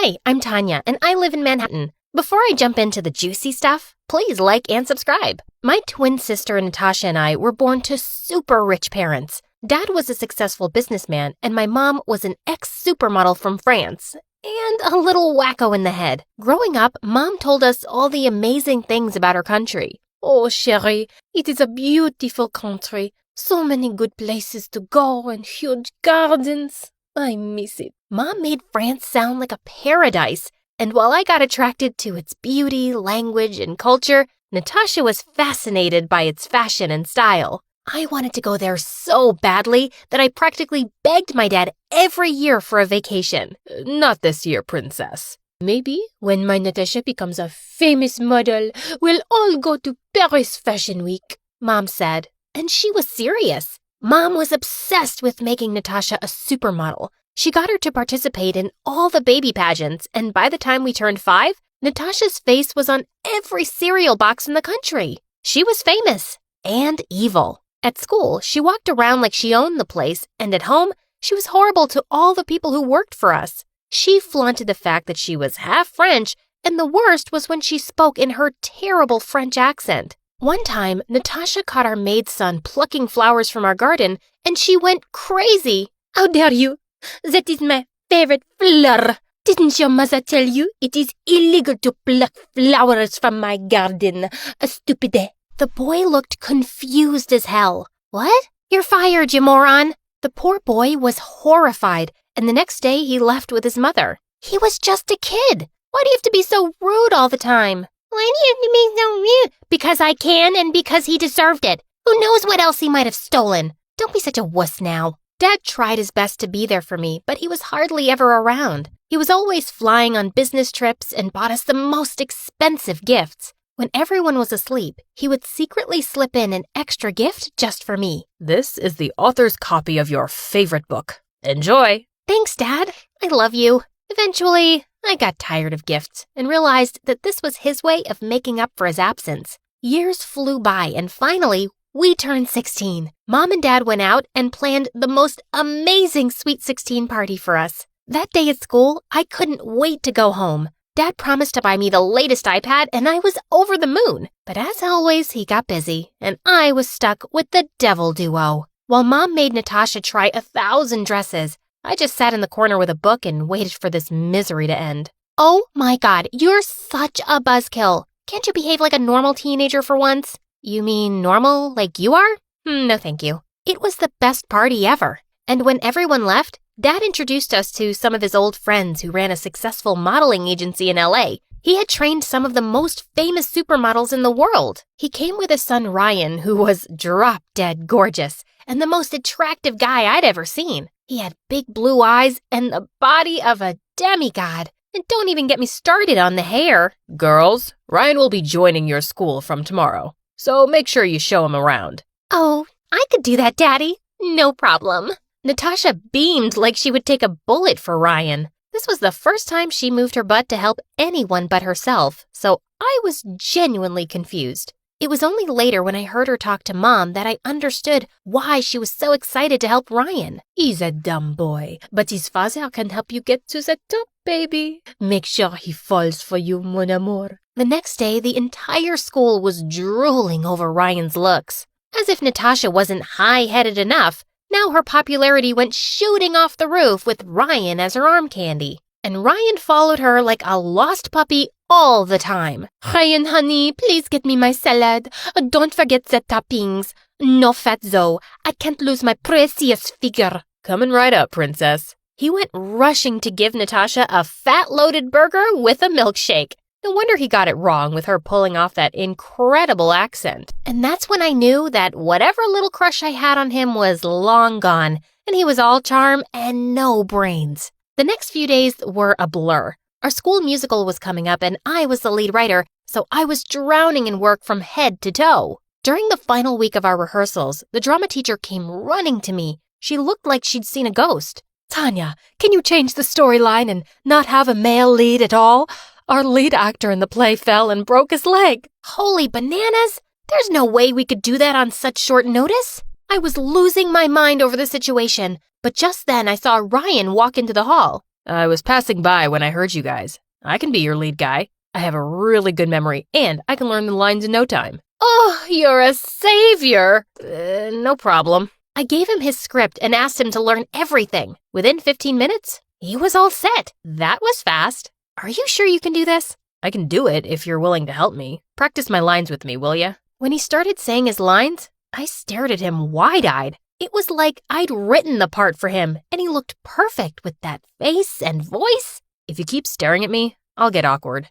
Hi, I'm Tanya, and I live in Manhattan. Before I jump into the juicy stuff, please like and subscribe. My twin sister Natasha and I were born to super rich parents. Dad was a successful businessman, and my mom was an ex-supermodel from France, and a little wacko in the head. Growing up, Mom told us all the amazing things about her country. Oh, chérie, it is a beautiful country. So many good places to go and huge gardens. I miss it. Mom made France sound like a paradise, and while I got attracted to its beauty, language, and culture, Natasha was fascinated by its fashion and style. I wanted to go there so badly that I practically begged my dad every year for a vacation. Not this year, princess. Maybe when my Natasha becomes a famous model, we'll all go to Paris Fashion Week, Mom said. And she was serious. Mom was obsessed with making Natasha a supermodel. She got her to participate in all the baby pageants, and by the time we turned 5, Natasha's face was on every cereal box in the country. She was famous and evil. At school, she walked around like she owned the place, and at home, she was horrible to all the people who worked for us. She flaunted the fact that she was half French, and the worst was when she spoke in her terrible French accent. One time, Natasha caught our maid's son plucking flowers from our garden, and she went crazy. How dare you? That is my favorite flower. Didn't your mother tell you it is illegal to pluck flowers from my garden? Stupide. The boy looked confused as hell. What? You're fired, you moron. The poor boy was horrified, and the next day he left with his mother. He was just a kid. Why do you have to be so rude all the time? Why do you have to be so rude? Because I can and because he deserved it. Who knows what else he might have stolen? Don't be such a wuss now. Dad tried his best to be there for me, but he was hardly ever around. He was always flying on business trips and bought us the most expensive gifts. When everyone was asleep, he would secretly slip in an extra gift just for me. This is the author's copy of your favorite book. Enjoy! Thanks, Dad. I love you. Eventually, I got tired of gifts and realized that this was his way of making up for his absence. Years flew by, and finally, we turned 16. Mom and Dad went out and planned the most amazing Sweet 16 party for us. That day at school, I couldn't wait to go home. Dad promised to buy me the latest iPad, and I was over the moon. But as always, he got busy, and I was stuck with the devil duo. While Mom made Natasha try 1,000 dresses, I just sat in the corner with a book and waited for this misery to end. Oh my God, you're such a buzzkill. Can't you behave like a normal teenager for once? You mean normal like you are? No, thank you. It was the best party ever. And when everyone left, Dad introduced us to some of his old friends who ran a successful modeling agency in LA. He had trained some of the most famous supermodels in the world. He came with his son Ryan, who was drop-dead gorgeous and the most attractive guy I'd ever seen. He had big blue eyes and the body of a demigod. And don't even get me started on the hair. Girls, Ryan will be joining your school from tomorrow, so make sure you show him around. Oh, I could do that, Daddy. No problem. Natasha beamed like she would take a bullet for Ryan. This was the first time she moved her butt to help anyone but herself, so I was genuinely confused. It was only later when I heard her talk to Mom that I understood why she was so excited to help Ryan. He's a dumb boy, but his father can help you get to the top, baby. Make sure he falls for you, mon amour. The next day, the entire school was drooling over Ryan's looks. As if Natasha wasn't high-headed enough, now her popularity went shooting off the roof with Ryan as her arm candy. And Ryan followed her like a lost puppy all the time. Ryan, honey, please get me my salad. Don't forget the toppings. No fat, though. I can't lose my precious figure. Coming right up, princess. He went rushing to give Natasha a fat-loaded burger with a milkshake. No wonder he got it wrong with her pulling off that incredible accent. And that's when I knew that whatever little crush I had on him was long gone, and he was all charm and no brains. The next few days were a blur. Our school musical was coming up, and I was the lead writer, so I was drowning in work from head to toe. During the final week of our rehearsals, the drama teacher came running to me. She looked like she'd seen a ghost. Tanya, can you change the storyline and not have a male lead at all? Our lead actor in the play fell and broke his leg. Holy bananas! There's no way we could do that on such short notice. I was losing my mind over the situation, but just then I saw Ryan walk into the hall. I was passing by when I heard you guys. I can be your lead guy. I have a really good memory, and I can learn the lines in no time. Oh, you're a savior. No problem. I gave him his script and asked him to learn everything. Within 15 minutes, he was all set. That was fast. Are you sure you can do this? I can do it if you're willing to help me. Practice my lines with me, will ya? When he started saying his lines, I stared at him wide-eyed. It was like I'd written the part for him, and he looked perfect with that face and voice. If you keep staring at me, I'll get awkward.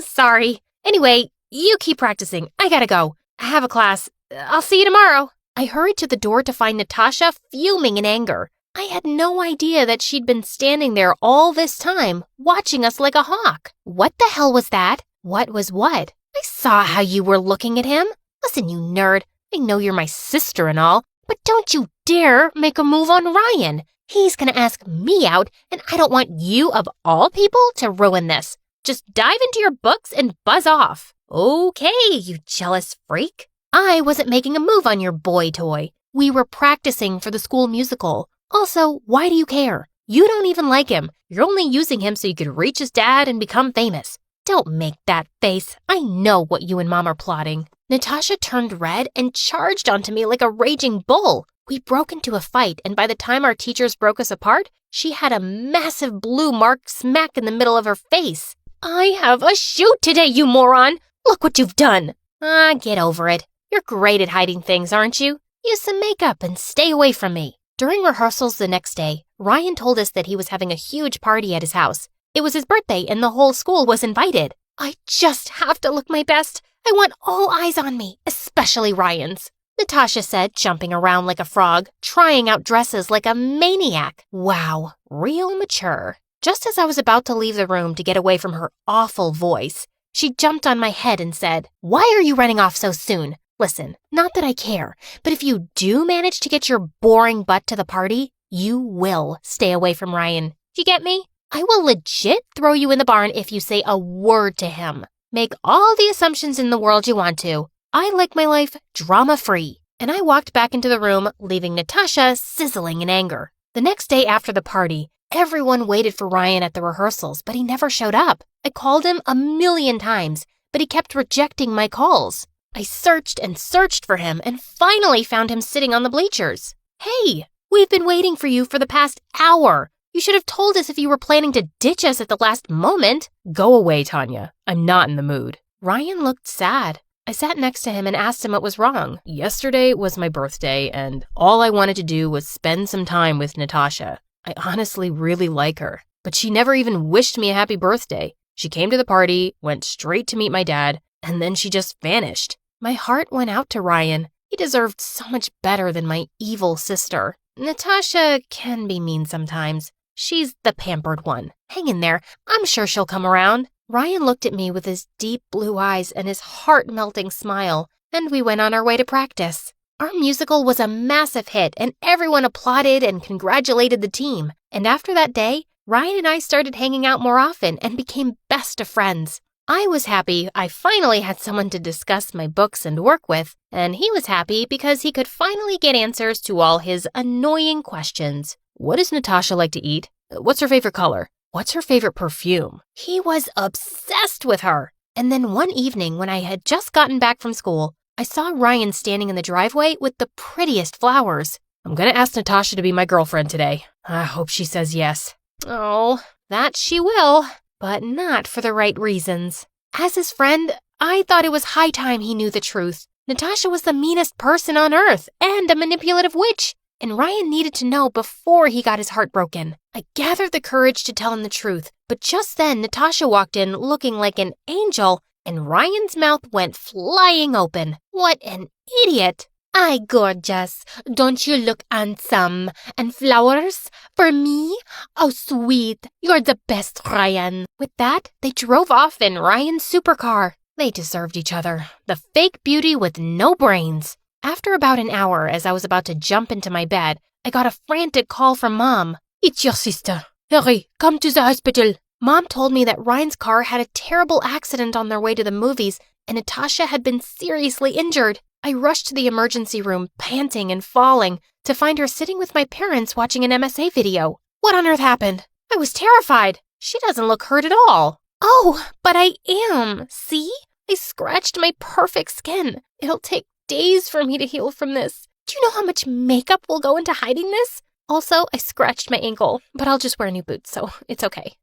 Sorry. Anyway, you keep practicing. I gotta go. I have a class. I'll see you tomorrow. I hurried to the door to find Natasha fuming in anger. I had no idea that she'd been standing there all this time, watching us like a hawk. What the hell was that? What was what? I saw how you were looking at him. Listen, you nerd, I know you're my sister and all, but don't you dare make a move on Ryan. He's gonna ask me out, and I don't want you, of all people, to ruin this. Just dive into your books and buzz off. Okay, you jealous freak. I wasn't making a move on your boy toy. We were practicing for the school musical. Also, why do you care? You don't even like him. You're only using him so you could reach his dad and become famous. Don't make that face. I know what you and Mom are plotting. Natasha turned red and charged onto me like a raging bull. We broke into a fight, and by the time our teachers broke us apart, she had a massive blue mark smack in the middle of her face. I have a shoot today, you moron! Look what you've done! Get over it. You're great at hiding things, aren't you? Use some makeup and stay away from me. During rehearsals the next day, Ryan told us that he was having a huge party at his house. It was his birthday and the whole school was invited. I just have to look my best. I want all eyes on me, especially Ryan's. Natasha said, jumping around like a frog, trying out dresses like a maniac. Wow, real mature. Just as I was about to leave the room to get away from her awful voice, she jumped on my head and said, "Why are you running off so soon? Listen, not that I care, but if you do manage to get your boring butt to the party, you will stay away from Ryan. Do you get me? I will legit throw you in the barn if you say a word to him. Make all the assumptions in the world you want to. I like my life drama-free." And I walked back into the room, leaving Natasha sizzling in anger. The next day after the party, everyone waited for Ryan at the rehearsals, but he never showed up. I called him 1,000,000 times, but he kept rejecting my calls. I searched and searched for him and finally found him sitting on the bleachers. "Hey, we've been waiting for you for the past hour. You should have told us if you were planning to ditch us at the last moment." Go away, Tanya. I'm not in the mood. Ryan looked sad. I sat next to him and asked him what was wrong. Yesterday was my birthday, and all I wanted to do was spend some time with Natasha. I honestly really like her, but she never even wished me a happy birthday. She came to the party, went straight to meet my dad, and then she just vanished. My heart went out to Ryan. He deserved so much better than my evil sister. Natasha can be mean sometimes. She's the pampered one. Hang in there. I'm sure she'll come around. Ryan looked at me with his deep blue eyes and his heart-melting smile, and we went on our way to practice. Our musical was a massive hit, and everyone applauded and congratulated the team. And after that day, Ryan and I started hanging out more often and became best of friends. I was happy I finally had someone to discuss my books and work with, and he was happy because he could finally get answers to all his annoying questions. What does Natasha like to eat? What's her favorite color? What's her favorite perfume? He was obsessed with her. And then one evening when I had just gotten back from school, I saw Ryan standing in the driveway with the prettiest flowers. I'm gonna ask Natasha to be my girlfriend today. I hope she says yes. Oh, that she will, but not for the right reasons. As his friend, I thought it was high time he knew the truth. Natasha was the meanest person on earth and a manipulative witch, and Ryan needed to know before he got his heart broken. I gathered the courage to tell him the truth, but just then Natasha walked in looking like an angel, and Ryan's mouth went flying open. What an idiot! "Ay, gorgeous, don't you look handsome? And flowers? For me? Oh, sweet, you're the best, Ryan." With that, they drove off in Ryan's supercar. They deserved each other. The fake beauty with no brains. After about an hour, as I was about to jump into my bed, I got a frantic call from Mom. "It's your sister. Hurry, come to the hospital." Mom told me that Ryan's car had a terrible accident on their way to the movies, and Natasha had been seriously injured. I rushed to the emergency room, panting and falling, to find her sitting with my parents watching an MSA video. What on earth happened? I was terrified. She doesn't look hurt at all. Oh, but I am. See? I scratched my perfect skin. It'll take days for me to heal from this. Do you know how much makeup will go into hiding this? Also, I scratched my ankle, but I'll just wear new boots, so it's okay.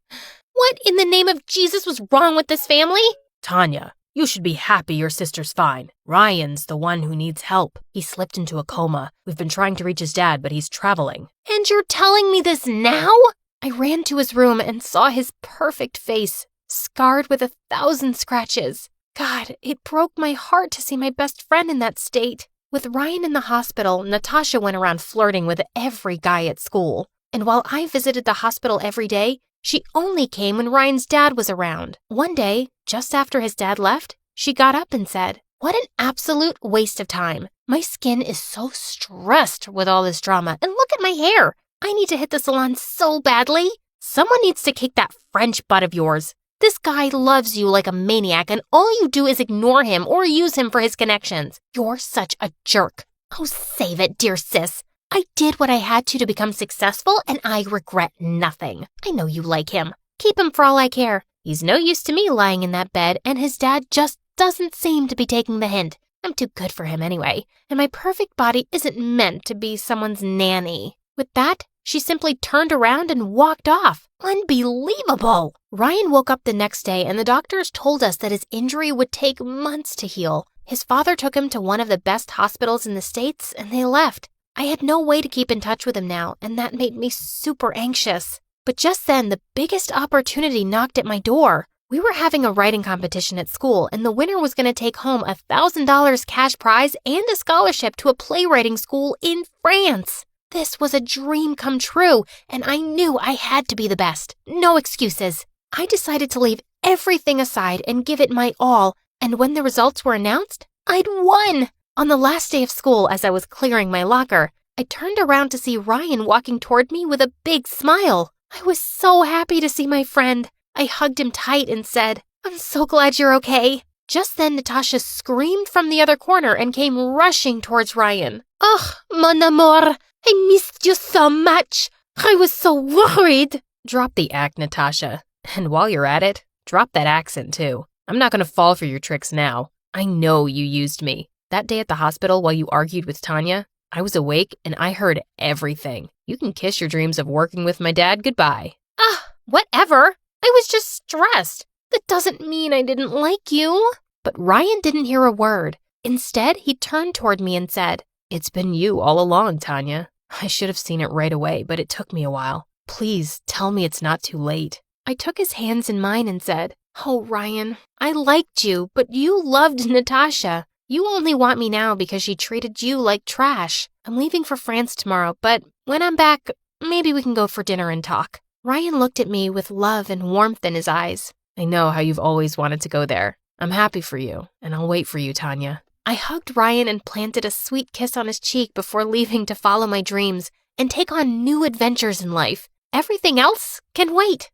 What in the name of Jesus was wrong with this family? Tanya, you should be happy your sister's fine. Ryan's the one who needs help. He slipped into a coma. We've been trying to reach his dad, but he's traveling. And you're telling me this now? I ran to his room and saw his perfect face, scarred with 1,000 scratches. God, it broke my heart to see my best friend in that state. With Ryan in the hospital, Natasha went around flirting with every guy at school. And while I visited the hospital every day, she only came when Ryan's dad was around. One day, just after his dad left, she got up and said, "What an absolute waste of time. My skin is so stressed with all this drama, and look at my hair. I need to hit the salon so badly. Someone needs to kick that French butt of yours. This guy loves you like a maniac, and all you do is ignore him or use him for his connections. You're such a jerk." Oh, save it, dear sis. I did what I had to become successful, and I regret nothing. I know you like him. Keep him for all I care. He's no use to me lying in that bed, and his dad just doesn't seem to be taking the hint. I'm too good for him anyway, and my perfect body isn't meant to be someone's nanny. With that, she simply turned around and walked off. Unbelievable! Ryan woke up the next day, and the doctors told us that his injury would take months to heal. His father took him to one of the best hospitals in the States, and they left. I had no way to keep in touch with him now, and that made me super anxious. But just then, the biggest opportunity knocked at my door. We were having a writing competition at school, and the winner was going to take home a $1,000 cash prize and a scholarship to a playwriting school in France. This was a dream come true, and I knew I had to be the best. No excuses. I decided to leave everything aside and give it my all, and when the results were announced, I'd won! On the last day of school, as I was clearing my locker, I turned around to see Ryan walking toward me with a big smile. I was so happy to see my friend. I hugged him tight and said, "I'm so glad you're okay." Just then, Natasha screamed from the other corner and came rushing towards Ryan. Oh, mon amour, I missed you so much. I was so worried. Drop the act, Natasha. And while you're at it, drop that accent too. I'm not going to fall for your tricks now. I know you used me. That day at the hospital while you argued with Tanya, I was awake and I heard everything. You can kiss your dreams of working with my dad goodbye. Whatever. I was just stressed. That doesn't mean I didn't like you. But Ryan didn't hear a word. Instead, he turned toward me and said, "It's been you all along, Tanya. I should have seen it right away, but it took me a while. Please tell me it's not too late." I took his hands in mine and said, "Oh, Ryan, I liked you, but you loved Natasha. You only want me now because she treated you like trash. I'm leaving for France tomorrow, but when I'm back, maybe we can go for dinner and talk." Ryan looked at me with love and warmth in his eyes. I know how you've always wanted to go there. I'm happy for you, and I'll wait for you, Tanya. I hugged Ryan and planted a sweet kiss on his cheek before leaving to follow my dreams and take on new adventures in life. Everything else can wait.